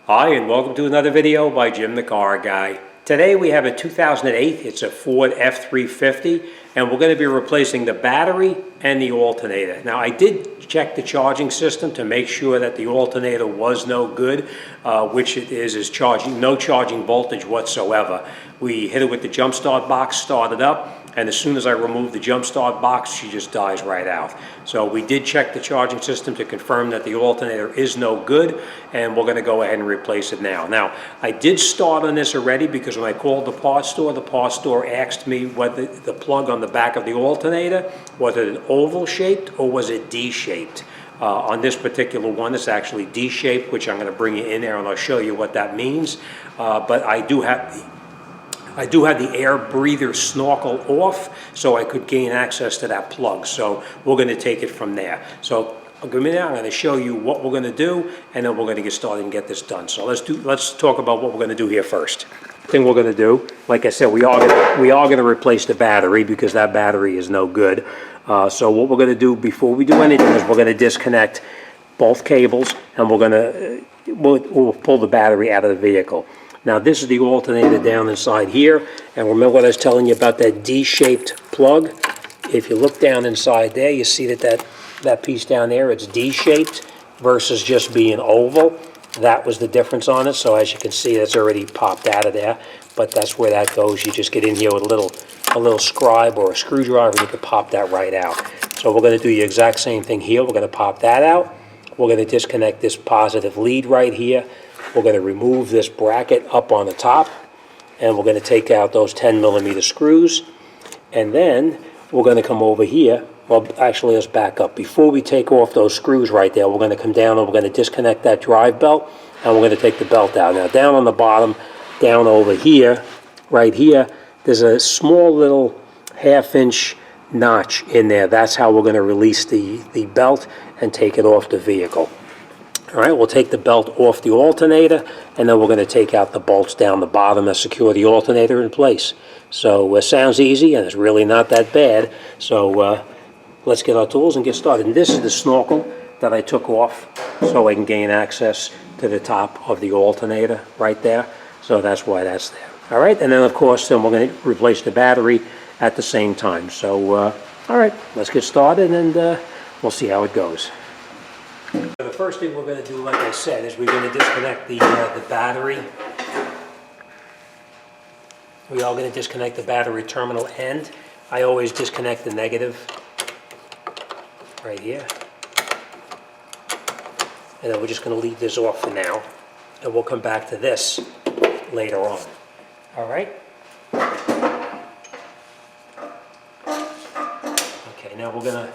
Hi, and welcome to another video by Jim the Car Guy. Today we have a 2008, it's a Ford F350, and we're going to be replacing the battery and the alternator. Now I did check the charging system to make sure that the alternator was no good, which it is charging, no charging voltage whatsoever. We hit it with the jump start box, started up, and as soon as I remove the jump start box, she just dies right out. So we did check the charging system to confirm that the alternator is no good, and we're going to go ahead and replace it now. Now, I did start on this already because when I called the parts store asked me whether the plug on the back of the alternator, was it oval shaped or was it D-shaped? On this particular one, it's actually D-shaped, which I'm going to bring you in there and I'll show you what that means. But I do have the air breather snorkel off, so I could gain access to that plug. So we're going to take it from there. So I'm going to show you what we're going to do, and then we're going to get started and get this done. So let's talk about what we're going to do here first. Thing we're going to do, like I said, we are going to replace the battery because that battery is no good. So what we're going to do before we do anything is we're going to disconnect both cables, and we'll pull the battery out of the vehicle. Now this is the alternator down inside here, and remember what I was telling you about that D-shaped plug? If you look down inside there, you see that piece down there, it's D-shaped versus just being oval. That was the difference on it, so as you can see, that's already popped out of there, but that's where that goes. You just get in here with a little scribe or a screwdriver, and you can pop that right out. So we're going to do the exact same thing here. We're going to pop that out. We're going to disconnect this positive lead right here. We're going to remove this bracket up on the top, and we're going to take out those 10mm screws, and then we're going to come over here. Well, actually, let's back up. Before we take off those screws right there, we're going to come down and we're going to disconnect that drive belt, and we're going to take the belt out. Now, down on the bottom, down over here, right here, there's a small little half-inch notch in there. That's how we're going to release the belt and take it off the vehicle. All right, we'll take the belt off the alternator, and then we're going to take out the bolts down the bottom that secure the alternator in place. So it sounds easy, and it's really not that bad. So let's get our tools and get started. And this is the snorkel that I took off so I can gain access to the top of the alternator right there. So that's why that's there. All right, and then of course, then we're going to replace the battery at the same time. So, all right, let's get started, and we'll see how it goes. The first thing we're going to do, like I said, is we're going to disconnect the battery. We are going to disconnect the battery terminal end. I always disconnect the negative right here. And then we're just going to leave this off for now, and we'll come back to this later on. All right? Okay, now we're going to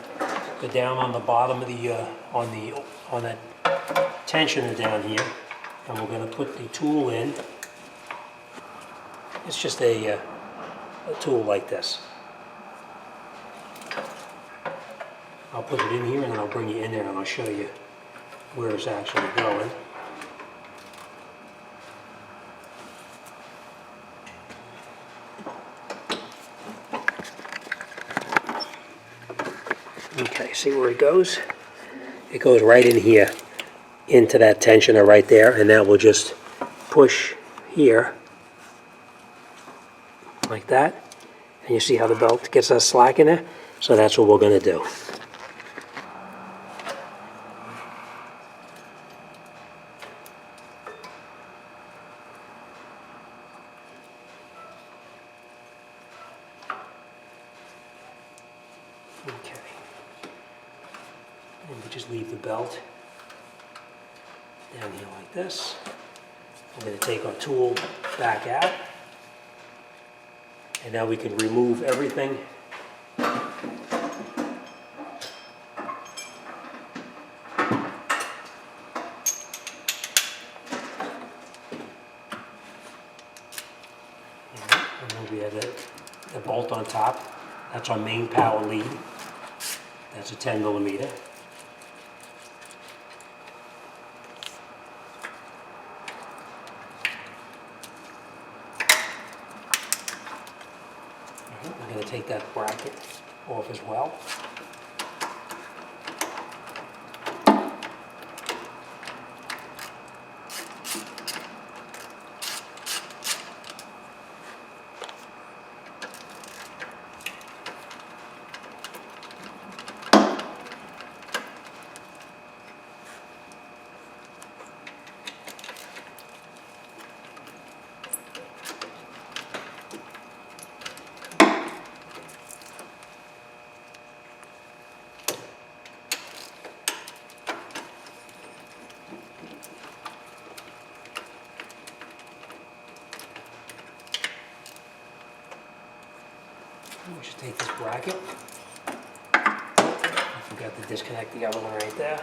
go down on the bottom of the on that tensioner down here, and we're going to put the tool in. It's just a tool like this. I'll put it in here, and then I'll bring you in there, and I'll show you where it's actually going. Okay, see where it goes? It goes right in here, into that tensioner right there, and now we'll just push here, like that. And you see how the belt gets that slack in there? So that's what we're going to do. Okay. And we just leave the belt down here like this. We're going to take our tool back out, and now we can remove everything. And then we have the bolt on top. That's our main power lead. That's a 10mm. We're going to take that bracket off as well. take this bracket. I forgot to disconnect the other one right there.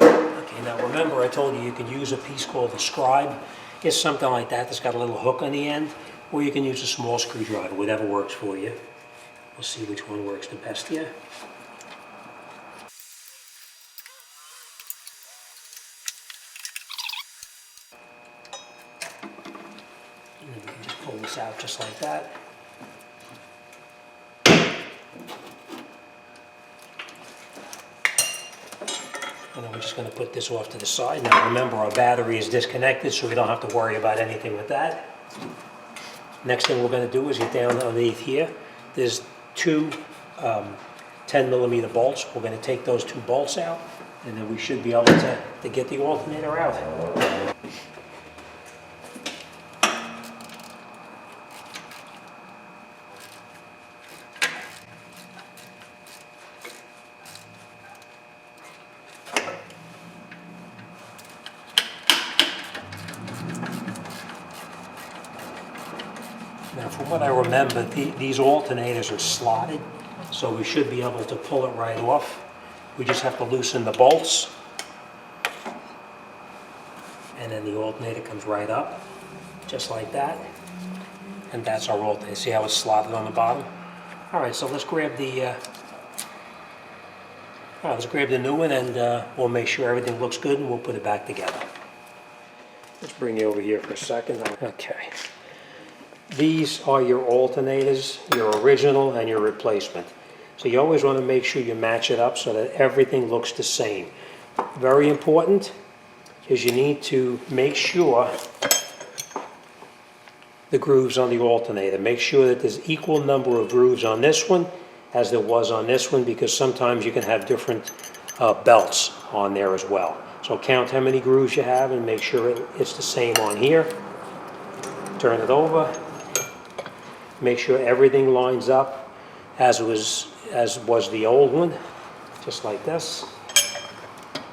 Okay, now remember I told you can use a piece called a scribe. It's something like that that's got a little hook on the end, or you can use a small screwdriver, whatever works for you. We'll see which one works the best here. And then we can just pull this out just like that. And then we're just going to put this off to the side. Now remember, our battery is disconnected, so we don't have to worry about anything with that. Next thing we're going to do is get down underneath here. There's two 10mm bolts. We're going to take those two bolts out, and then we should be able to get the alternator out. Now, from what I remember, these alternators are slotted, so we should be able to pull it right off. We just have to loosen the bolts, and then the alternator comes right up, just like that. And that's our alternator. See how it's slotted on the bottom? All right, so let's grab the new one, and we'll make sure everything looks good, and we'll put it back together. Let's bring you over here for a second. Okay. These are your alternators, your original and your replacement. So you always want to make sure you match it up so that everything looks the same. Very important is you need to make sure the grooves on the alternator. Make sure that there's equal number of grooves on this one as there was on this one, because sometimes you can have different belts on there as well. So count how many grooves you have and make sure it's the same on here. Turn it over. Make sure everything lines up as was the old one, just like this.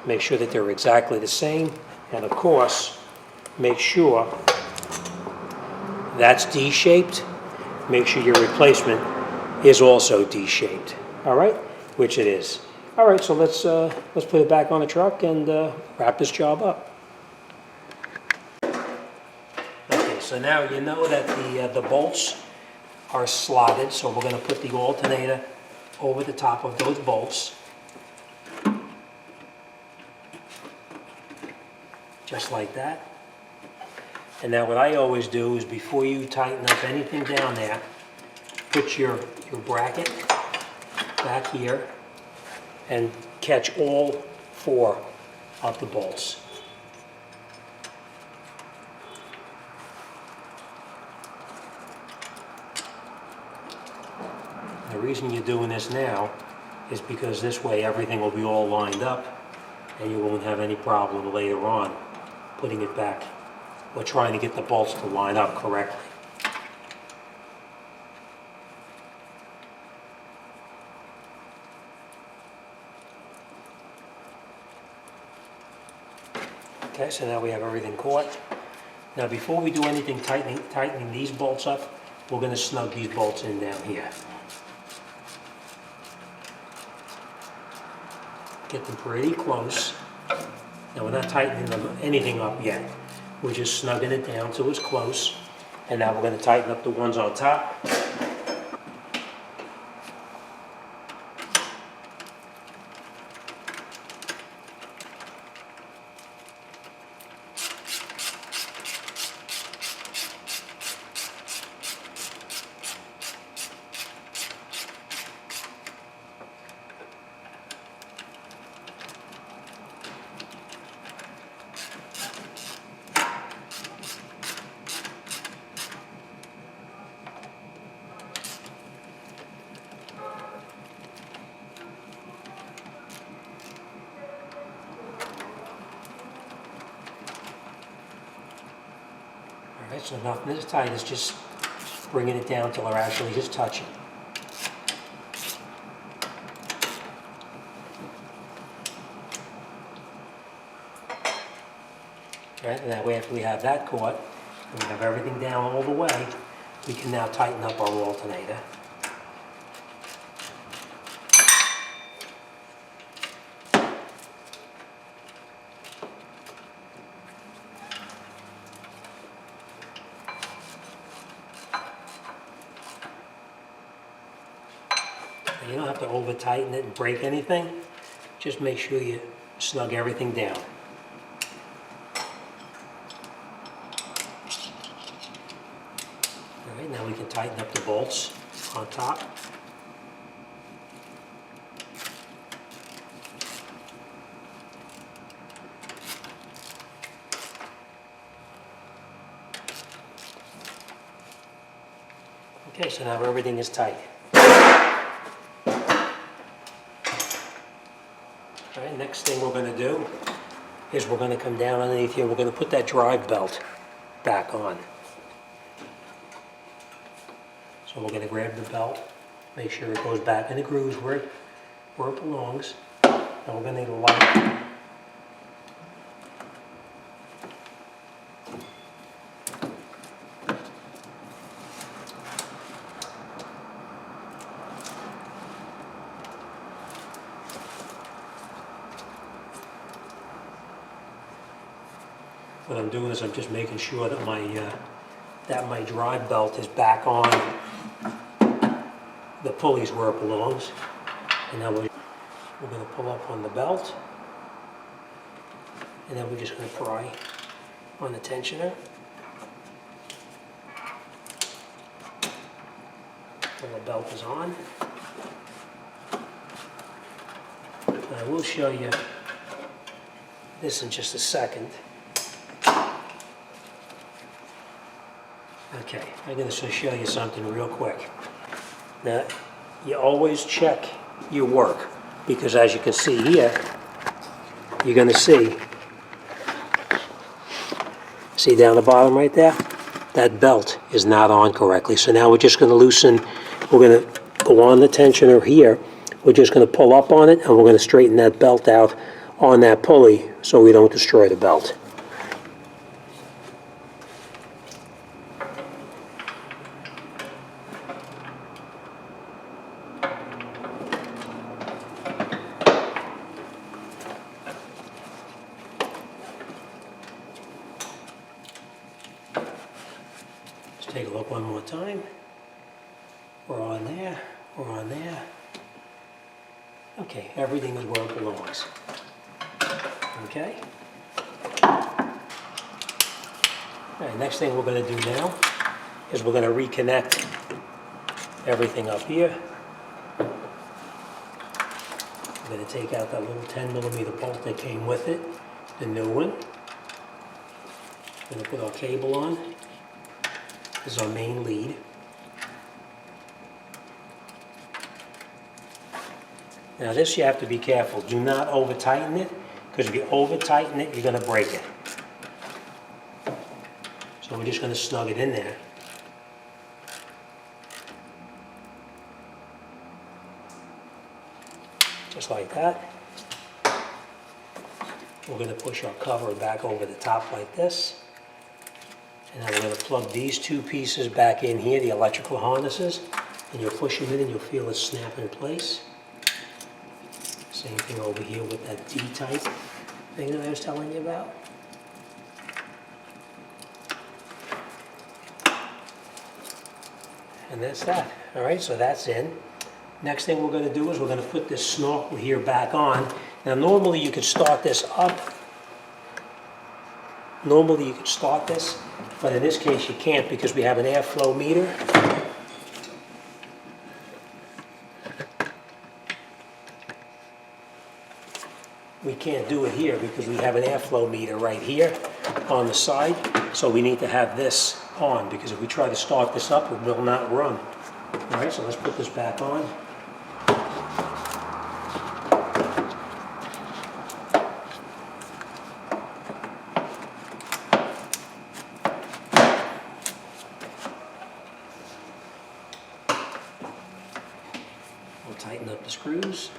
Make sure that they're exactly the same, and of course, make sure that's D-shaped. Make sure your replacement is also D-shaped. All right, which it is. All right, so let's put it back on the truck and wrap this job up. Okay, so now you know that the bolts are slotted, so we're going to put the alternator over the top of those bolts, just like that. And now what I always do is, before you tighten up anything down there, put your bracket back here and catch all four of the bolts. The reason you're doing this now is because this way everything will be all lined up and you won't have any problem later on putting it back or trying to get the bolts to line up correctly. Okay, so now we have everything caught. Now before we do anything tightening these bolts up, we're going to snug these bolts in down here. Get them pretty close. Now we're not tightening anything up yet. We're just snugging it down so it's close. And now we're going to tighten up the ones on top. Alright, so nothing is tight, it's just bringing it down till they're actually just touching. Alright, and that way after we have that caught, and we have everything down all the way, we can now tighten up our alternator. You don't have to over tighten it and break anything. Just make sure you snug everything down. All right, now we can tighten up the bolts on top. Okay, so now everything is tight. All right, next thing we're going to do is we're going to come down underneath here. We're going to put that drive belt back on. So we're going to grab the belt, make sure it goes back in the grooves where it belongs. And we're going to need a light. What I'm doing is I'm just making sure that my drive belt is back on the pulleys where it belongs. And now we're going to pull up on the belt. And then we're just going to pry on the tensioner. And the belt is on. And I will show you this in just a second. Okay, I'm going to show you something real quick. Now, you always check your work, because as you can see here, you're going to see down the bottom right there, that belt is not on correctly. So now we're just going to loosen, we're going to go on the tensioner here, we're just going to pull up on it, and we're going to straighten that belt out on that pulley so we don't destroy the belt. Take a look one more time. We're on there, we're on there. Okay, everything is where it belongs. Okay? All right, next thing we're going to do now is we're going to reconnect everything up here. We're going to take out that little 10mm bolt that came with it, the new one. We're going to put our cable on. This is our main lead. Now this you have to be careful. Do not over tighten it, because if you over tighten it, you're going to break it. So we're just going to snug it in there. Just like that. We're going to push our cover back over the top like this. And then we're going to plug these two pieces back in here, the electrical harnesses, and you'll push them in and you'll feel it snap in place. Same thing over here with that D-type thing that I was telling you about. And that's that. All right, so that's in. Next thing we're going to do is we're going to put this snorkel here back on. Now normally you could start this up. Normally you could start this, but in this case you can't because we have an airflow meter. We can't do it here because we have an airflow meter right here on the side, so we need to have this on, because if we try to start this up, it will not run. All right, so let's put this back on. We'll tighten up the screws.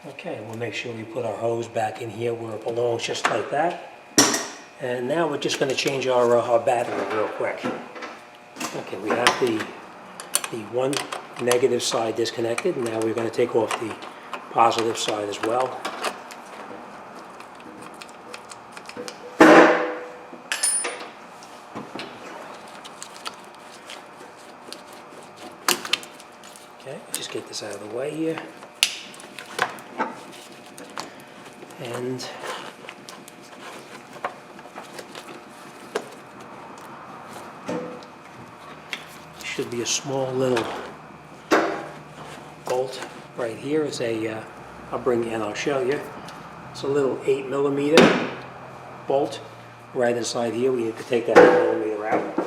Okay, we'll make sure we put our hose back in here where it belongs, just like that. And now we're just going to change our battery real quick. Okay, we have the one negative side disconnected. Now we're going to take off the positive side as well. Okay, just get this out of the way here. And should be a small little bolt right here. It's a, I'll bring you in, I'll show you. It's a little 8mm bolt right inside here. We need to take that 8mm out.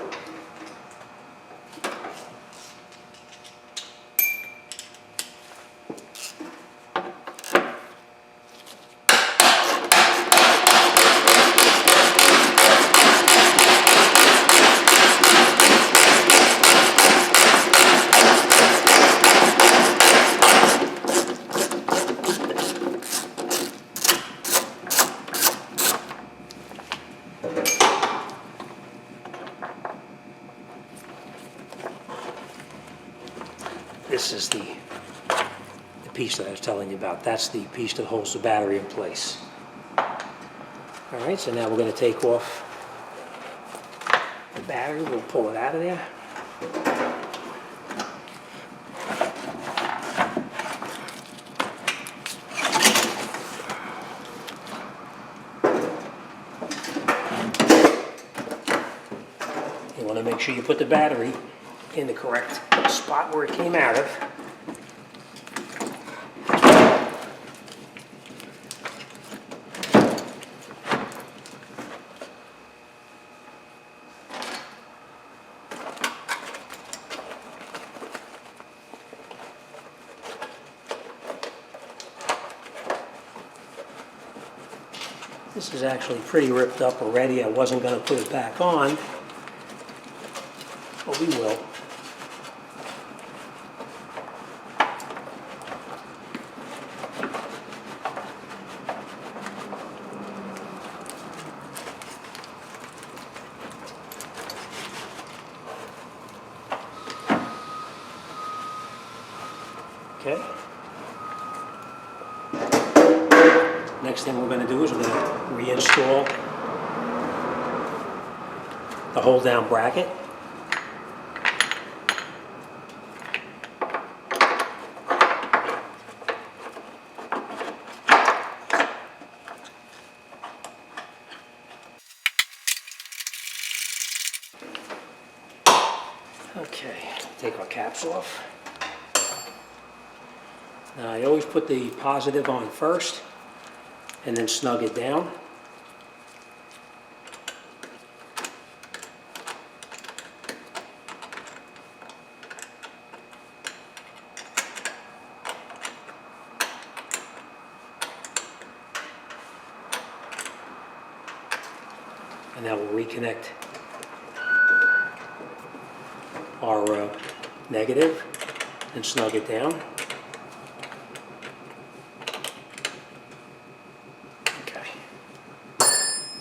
This is the piece that I was telling you about. That's the piece that holds the battery in place. All right, so now we're going to take off the battery. We'll pull it out of there. You want to make sure you put the battery in the correct spot where it came out of. This is actually pretty ripped up already. I wasn't going to put it back on, but we will. Okay. Next thing we're going to do is we're going to reinstall the hold down bracket. Okay, take our caps off. Now I always put the positive on first and then snug it down. And now we'll reconnect our negative and snug it down.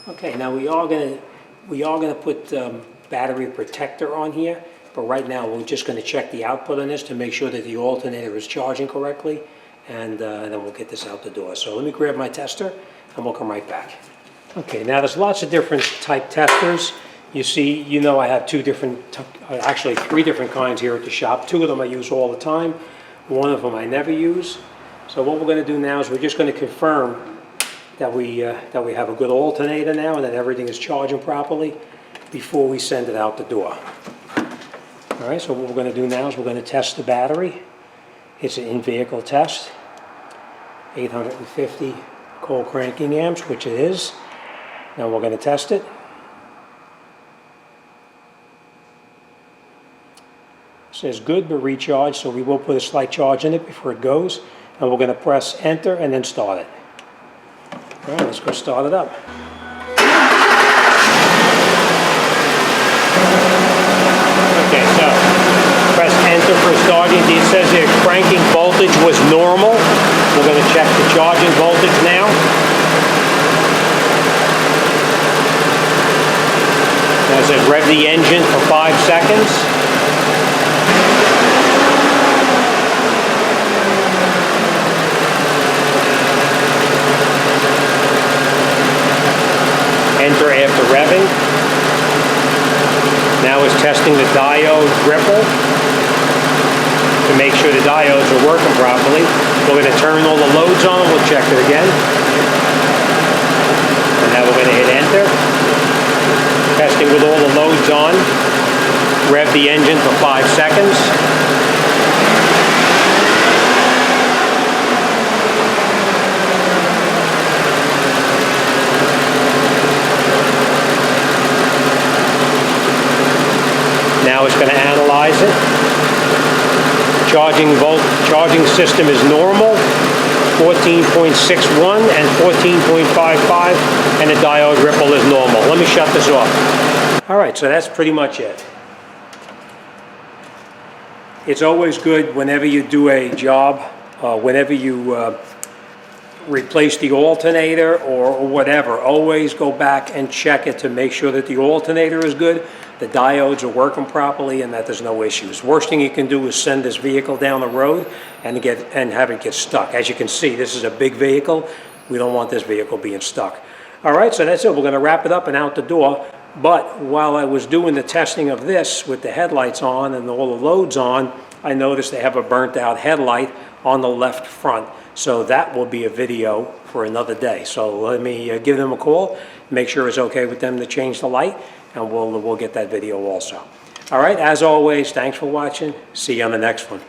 Okay, now we are gonna put battery protector on here, but right now we're just gonna check the output on this to make sure that the alternator is charging correctly, and then we'll get this out the door. So let me grab my tester, and we'll come right back. Okay, now there's lots of different type testers. You see, you know I have actually three different kinds here at the shop. Two of them I use all the time. One of them I never use. So what we're gonna do now is we're just gonna confirm that we have a good alternator now and that everything is charging properly before we send it out the door. All right, so what we're going to do now is we're going to test the battery. It's an in-vehicle test, 850 cold cranking amps, which it is. Now we're going to test it. It says good, but recharge, so we will put a slight charge in it before it goes. And we're going to press enter and then start it. All right, let's go start it up. Okay, so press enter for starting. It says here cranking voltage was normal. We're going to check the charging voltage now. Now says rev the engine for 5 seconds. Enter after revving. Now it's testing the diode ripple to make sure the diodes are working properly. We're going to turn all the loads on and we'll check it again. And now we're going to hit enter. Testing with all the loads on. Rev the engine for 5 seconds. Now it's going to analyze it. Charging system is normal, 14.61 and 14.55, and the diode ripple is normal. Let me shut this off. All right, so that's pretty much it. It's always good whenever you do a job, whenever you replace the alternator or whatever, always go back and check it to make sure that the alternator is good, the diodes are working properly, and that there's no issues. Worst thing you can do is send this vehicle down the road and have it get stuck. As you can see, this is a big vehicle. We don't want this vehicle being stuck. All right, so that's it. We're going to wrap it up and out the door. But while I was doing the testing of this with the headlights on and all the loads on, I noticed they have a burnt out headlight on the left front. So that will be a video for another day. So let me give them a call, make sure it's okay with them to change the light, and we'll get that video also. All right, as always, thanks for watching. See you on the next one.